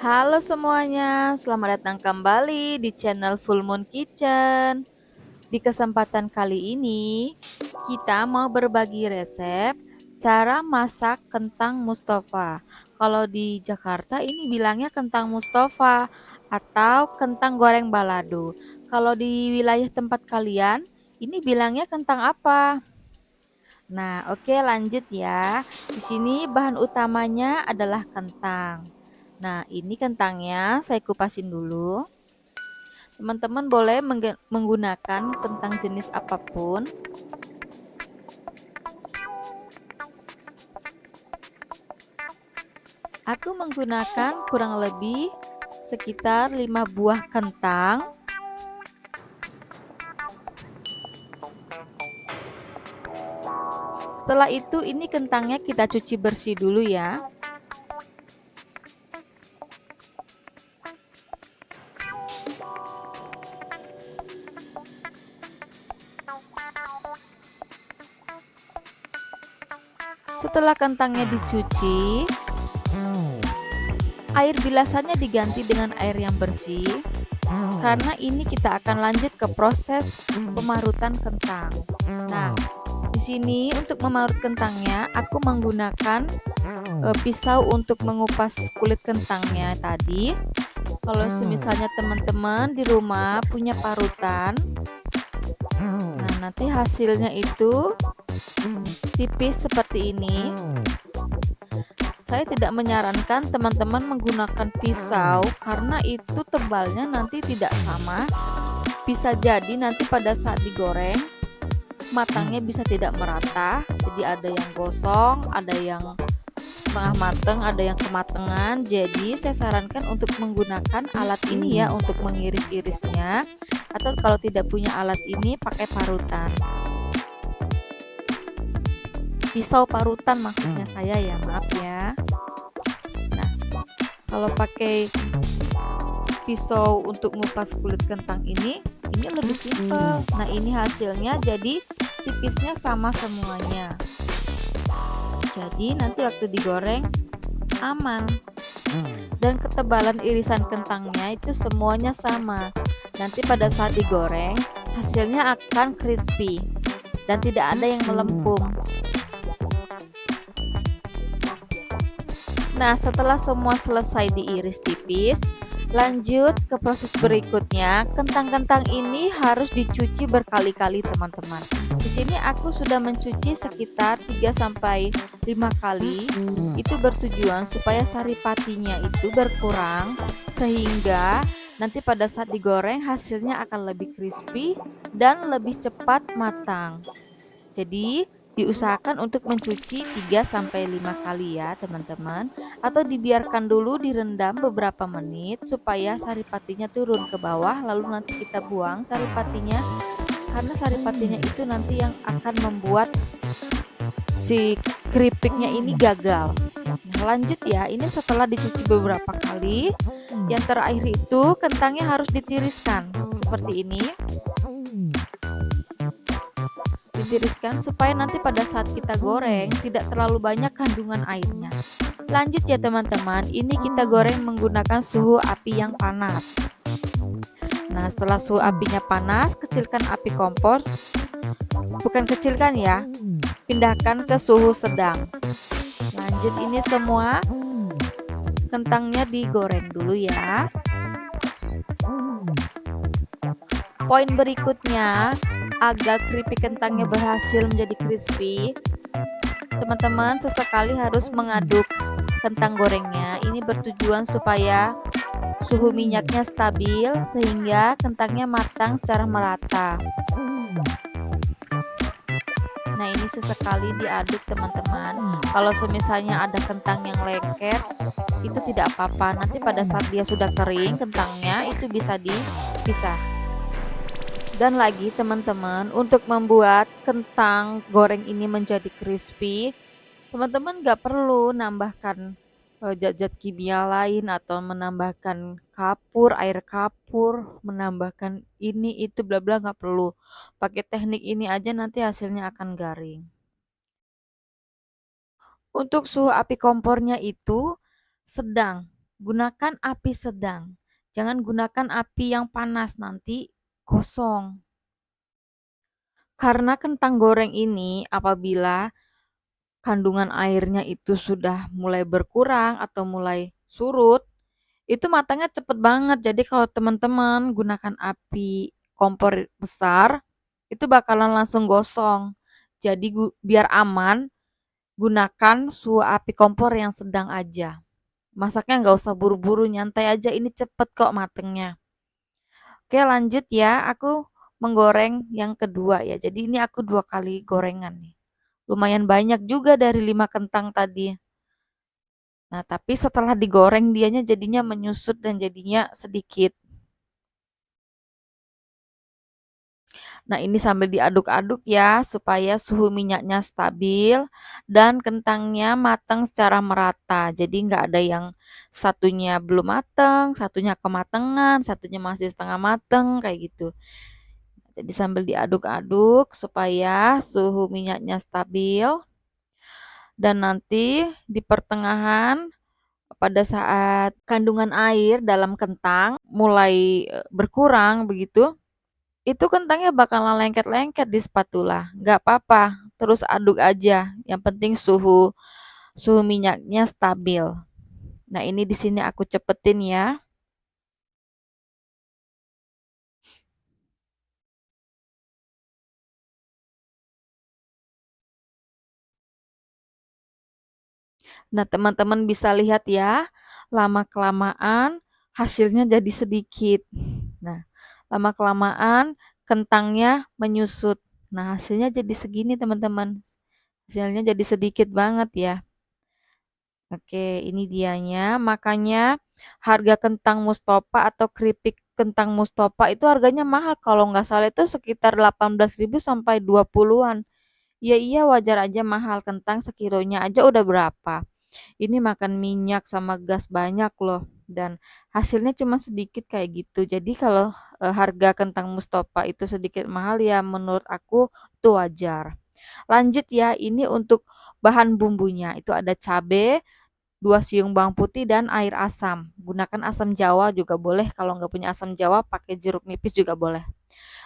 Halo semuanya, selamat datang kembali di channel Full Moon Kitchen. Di kesempatan kali ini, kita mau berbagi resep cara masak kentang Mustafa. Kalau di Jakarta ini bilangnya kentang Mustafa atau kentang goreng balado. Kalau di wilayah tempat kalian, ini bilangnya kentang apa? Nah, oke lanjut ya. Di sini bahan utamanya adalah kentang. Nah, ini kentangnya saya kupasin dulu. Teman-teman boleh menggunakan kentang jenis apapun. Aku menggunakan kurang lebih sekitar 5 buah kentang. Setelah itu ini kentangnya kita cuci bersih dulu ya. Setelah kentangnya dicuci, air bilasannya diganti dengan air yang bersih. Karena ini kita akan lanjut ke proses pemarutan kentang. Nah, di sini untuk memarut kentangnya aku menggunakan pisau untuk mengupas kulit kentangnya tadi. Kalau misalnya teman-teman di rumah punya parutan, nah nanti hasilnya itu tipis seperti ini. Saya tidak menyarankan teman-teman menggunakan pisau karena itu tebalnya nanti tidak sama. Bisa jadi nanti pada saat digoreng matangnya bisa tidak merata. Jadi ada yang gosong, ada yang setengah mateng, ada yang kematangan. Jadi saya sarankan untuk menggunakan alat ini ya untuk mengiris-irisnya. Atau kalau tidak punya alat ini pakai parutan. Pisau parutan maksudnya saya ya, maaf ya. Nah, kalau pakai pisau untuk ngupas kulit kentang ini lebih simpel. Nah, ini hasilnya jadi tipisnya sama semuanya. Jadi nanti waktu digoreng aman. Dan ketebalan irisan kentangnya itu semuanya sama. Nanti pada saat digoreng hasilnya akan crispy dan tidak ada yang melempung. Nah, setelah semua selesai diiris tipis, lanjut ke proses berikutnya. Kentang-kentang ini harus dicuci berkali-kali, teman-teman. Di sini aku sudah mencuci sekitar 3 sampai 5 kali. Itu bertujuan supaya saripatinya itu berkurang sehingga nanti pada saat digoreng hasilnya akan lebih crispy dan lebih cepat matang. Jadi, diusahakan untuk mencuci 3 sampai 5 kali ya, teman-teman, atau dibiarkan dulu direndam beberapa menit supaya saripatinya turun ke bawah lalu nanti kita buang saripatinya karena saripatinya itu nanti yang akan membuat si keripiknya ini gagal. Nah, lanjut ya, ini setelah dicuci beberapa kali, yang terakhir itu kentangnya harus ditiriskan seperti ini. Ditiriskan supaya nanti pada saat kita goreng tidak terlalu banyak kandungan airnya. Lanjut ya teman-teman, ini kita goreng menggunakan suhu api yang panas. Nah, setelah suhu apinya panas, kecilkan api kompor. Bukan kecilkan ya, pindahkan ke suhu sedang. Lanjut, ini semua kentangnya digoreng dulu ya. Poin berikutnya, agar keripik kentangnya berhasil menjadi crispy, teman-teman sesekali harus mengaduk kentang gorengnya. Ini bertujuan supaya suhu minyaknya stabil sehingga kentangnya matang secara merata. Nah, ini sesekali diaduk teman-teman. Kalau misalnya ada kentang yang lengket, itu tidak apa-apa. Nanti pada saat dia sudah kering kentangnya itu bisa dipisah. Dan lagi teman-teman, untuk membuat kentang goreng ini menjadi crispy, teman-teman nggak perlu nambahkan zat-zat kimia lain atau menambahkan kapur, air kapur, menambahkan ini itu bla bla, nggak perlu. Pakai teknik ini aja nanti hasilnya akan garing. Untuk suhu api kompornya itu sedang. Gunakan api sedang. Jangan gunakan api yang panas, nanti gosong. Karena kentang goreng ini apabila kandungan airnya itu sudah mulai berkurang atau mulai surut, itu matangnya cepet banget. Jadi kalau teman-teman gunakan api kompor besar, itu bakalan langsung gosong. Jadi biar aman, gunakan suhu api kompor yang sedang aja. Masaknya nggak usah buru-buru, nyantai aja, ini cepet kok matengnya. Oke, lanjut ya, aku menggoreng yang kedua ya. Jadi ini aku 2 kali gorengan nih. Lumayan banyak juga dari 5 kentang tadi. Nah, tapi setelah digoreng dianya jadinya menyusut dan jadinya sedikit. Nah, ini sambil diaduk-aduk ya supaya suhu minyaknya stabil dan kentangnya matang secara merata. Jadi nggak ada yang satunya belum matang, satunya kematangan, satunya masih setengah matang kayak gitu. Jadi sambil diaduk-aduk supaya suhu minyaknya stabil dan nanti di pertengahan pada saat kandungan air dalam kentang mulai berkurang begitu, itu kentangnya bakalan lengket-lengket di spatula. Nggak apa-apa, terus aduk aja. Yang penting suhu suhu minyaknya stabil. Nah, ini di sini aku cepetin ya. Nah, teman-teman bisa lihat ya, lama-kelamaan hasilnya jadi sedikit. Nah, lama-kelamaan kentangnya menyusut. Nah, hasilnya jadi segini, teman-teman. Hasilnya jadi sedikit banget ya. Oke, ini dianya. Makanya harga kentang Mustopa atau keripik kentang Mustopa itu harganya mahal. Kalau nggak salah itu sekitar 18.000 sampai 20-an. Ya iya wajar aja mahal, kentang sekilonya aja udah berapa. Ini makan minyak sama gas banyak loh dan hasilnya cuma sedikit kayak gitu. Jadi kalau harga kentang Mustopa itu sedikit mahal ya menurut aku itu wajar. Lanjut ya, ini untuk bahan bumbunya. Itu ada cabai, 2 siung bawang putih dan air asam. Gunakan asam jawa juga boleh, kalau nggak punya asam jawa pakai jeruk nipis juga boleh.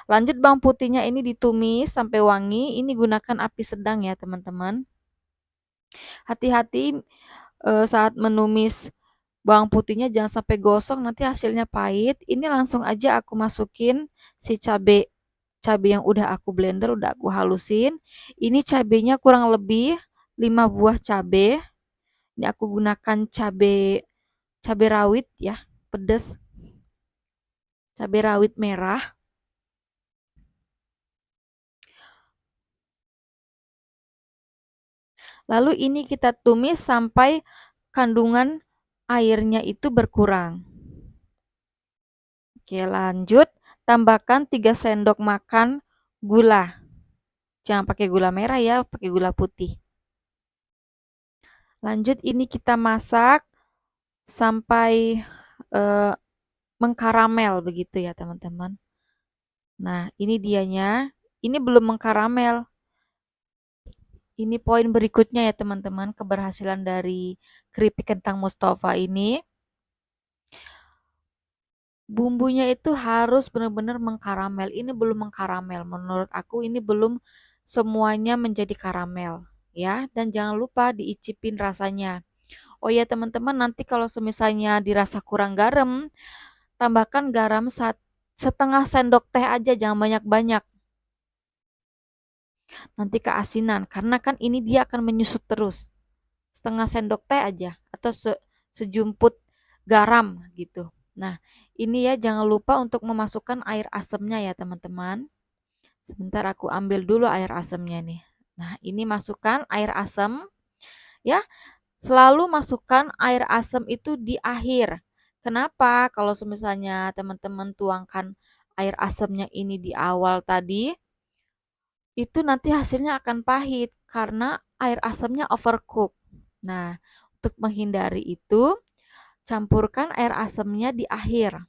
Lanjut bawang putihnya ini ditumis sampai wangi. Ini gunakan api sedang ya teman-teman. Hati-hati saat menumis bawang putihnya jangan sampai gosong nanti hasilnya pahit. Ini langsung aja aku masukin si cabai yang udah aku blender, udah aku halusin. Ini cabainya kurang lebih 5 buah cabai. Ini aku gunakan cabai cabai rawit ya, pedas. Cabai rawit merah. Lalu ini kita tumis sampai kandungan airnya itu berkurang. Oke, lanjut. Tambahkan 3 sendok makan gula. Jangan pakai gula merah ya, pakai gula putih. Lanjut ini kita masak sampai eh, mengkaramel begitu ya, teman-teman. Nah, ini dianya. Ini belum mengkaramel. Ini poin berikutnya ya, teman-teman, keberhasilan dari keripik kentang Mustafa ini. Bumbunya itu harus benar-benar mengkaramel. Ini belum mengkaramel. Menurut aku ini belum semuanya menjadi karamel ya. Dan jangan lupa diicipin rasanya. Oh ya teman-teman, nanti kalau semisalnya dirasa kurang garam, tambahkan garam setengah sendok teh aja, jangan banyak-banyak. Nanti keasinan karena kan ini dia akan menyusut terus. Setengah sendok teh aja atau sejumput garam gitu. Nah, ini ya jangan lupa untuk memasukkan air asamnya ya teman-teman. Sebentar aku ambil dulu air asamnya nih. Nah, ini masukkan air asam ya. Selalu masukkan air asam itu di akhir. Kenapa? Kalau misalnya teman-teman tuangkan air asamnya ini di awal tadi, itu nanti hasilnya akan pahit karena air asamnya overcook. Nah, untuk menghindari itu, campurkan air asamnya di akhir.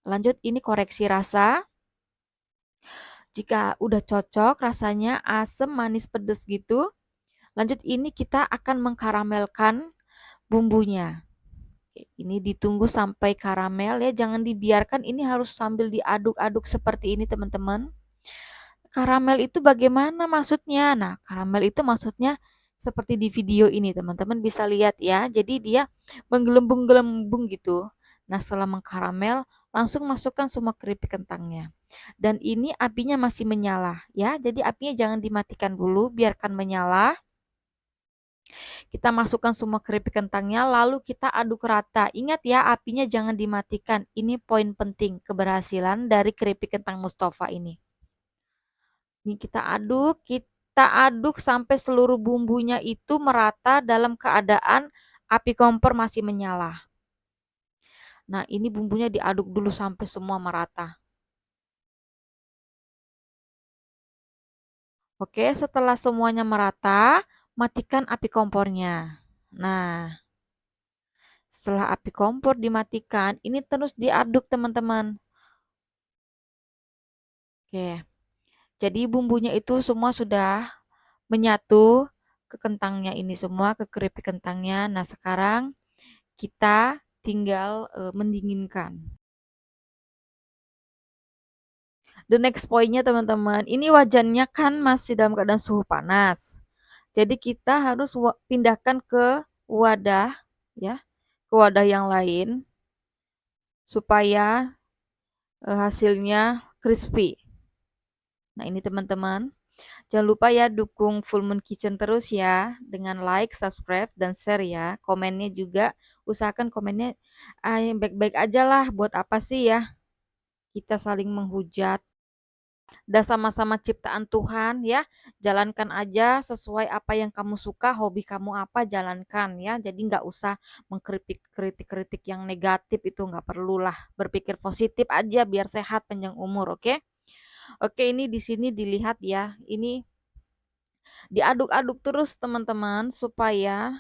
Lanjut ini koreksi rasa. Jika udah cocok rasanya asam, manis, pedas gitu. Lanjut ini kita akan mengkaramelkan bumbunya. Ini ditunggu sampai karamel ya, jangan dibiarkan, ini harus sambil diaduk-aduk seperti ini teman-teman. Karamel itu bagaimana maksudnya? Nah, karamel itu maksudnya seperti di video ini teman-teman bisa lihat ya. Jadi dia menggelembung-gelembung gitu. Nah, setelah mengkaramel, langsung masukkan semua keripik kentangnya. Dan ini apinya masih menyala ya. Jadi apinya jangan dimatikan dulu, biarkan menyala. Kita masukkan semua keripik kentangnya, lalu kita aduk rata. Ingat ya, apinya jangan dimatikan. Ini poin penting keberhasilan dari keripik kentang Mustafa ini. Ini kita aduk sampai seluruh bumbunya itu merata dalam keadaan api kompor masih menyala. Nah, ini bumbunya diaduk dulu sampai semua merata. Oke, setelah semuanya merata, matikan api kompornya. Nah, setelah api kompor dimatikan, ini terus diaduk teman-teman. Oke, jadi bumbunya itu semua sudah menyatu ke kentangnya ini semua, ke keripik kentangnya. Nah, sekarang kita tinggal mendinginkan. The next point-nya teman-teman, ini wajannya kan masih dalam keadaan suhu panas. Jadi kita harus pindahkan ke wadah ya, ke wadah yang lain supaya hasilnya crispy. Nah, ini teman-teman. Jangan lupa ya dukung Full Moon Kitchen terus ya dengan like, subscribe, dan share ya. Komennya juga usahakan komennya yang baik-baik aja lah. Buat apa sih ya kita saling menghujat. Udah sama-sama ciptaan Tuhan ya. Jalankan aja sesuai apa yang kamu suka, hobi kamu apa jalankan ya. Jadi nggak usah mengkritik-kritik yang negatif, itu nggak perlulah. Berpikir positif aja biar sehat panjang umur, oke? Oke, ini di sini dilihat ya. Ini diaduk-aduk terus teman-teman supaya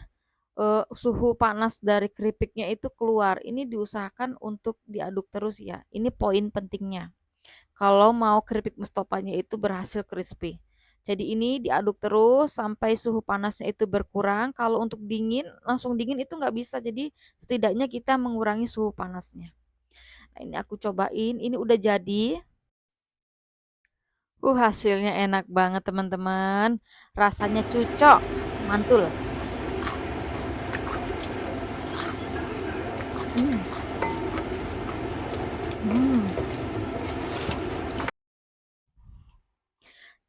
suhu panas dari keripiknya itu keluar. Ini diusahakan untuk diaduk terus ya. Ini poin pentingnya. Kalau mau keripik mustofanya itu berhasil crispy. Jadi ini diaduk terus sampai suhu panasnya itu berkurang. Kalau untuk dingin, langsung dingin itu nggak bisa. Jadi setidaknya kita mengurangi suhu panasnya. Nah, ini aku cobain. Ini udah jadi. Hasilnya enak banget teman-teman. Rasanya cucok, mantul. Hmm.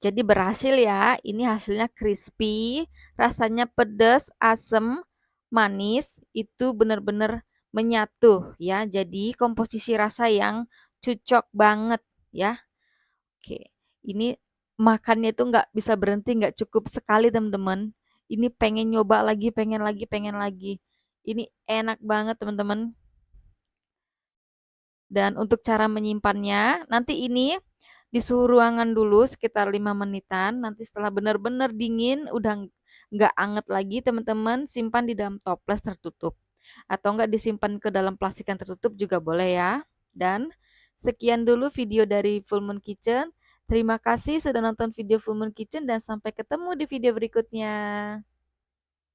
Jadi berhasil ya. Ini hasilnya crispy, rasanya pedas, asam, manis. Itu benar-benar menyatu ya. Jadi komposisi rasa yang cocok banget ya. Oke, ini makannya itu nggak bisa berhenti, nggak cukup sekali teman-teman. Ini pengen nyoba lagi, pengen lagi, pengen lagi. Ini enak banget teman-teman. Dan untuk cara menyimpannya, nanti ini di suhu ruangan dulu sekitar 5 menitan. Nanti setelah benar-benar dingin, udah nggak anget lagi teman-teman, simpan di dalam toples tertutup. Atau nggak disimpan ke dalam plastik yang tertutup juga boleh ya. Dan sekian dulu video dari Full Moon Kitchen. Terima kasih sudah nonton video Full Moon Kitchen dan sampai ketemu di video berikutnya.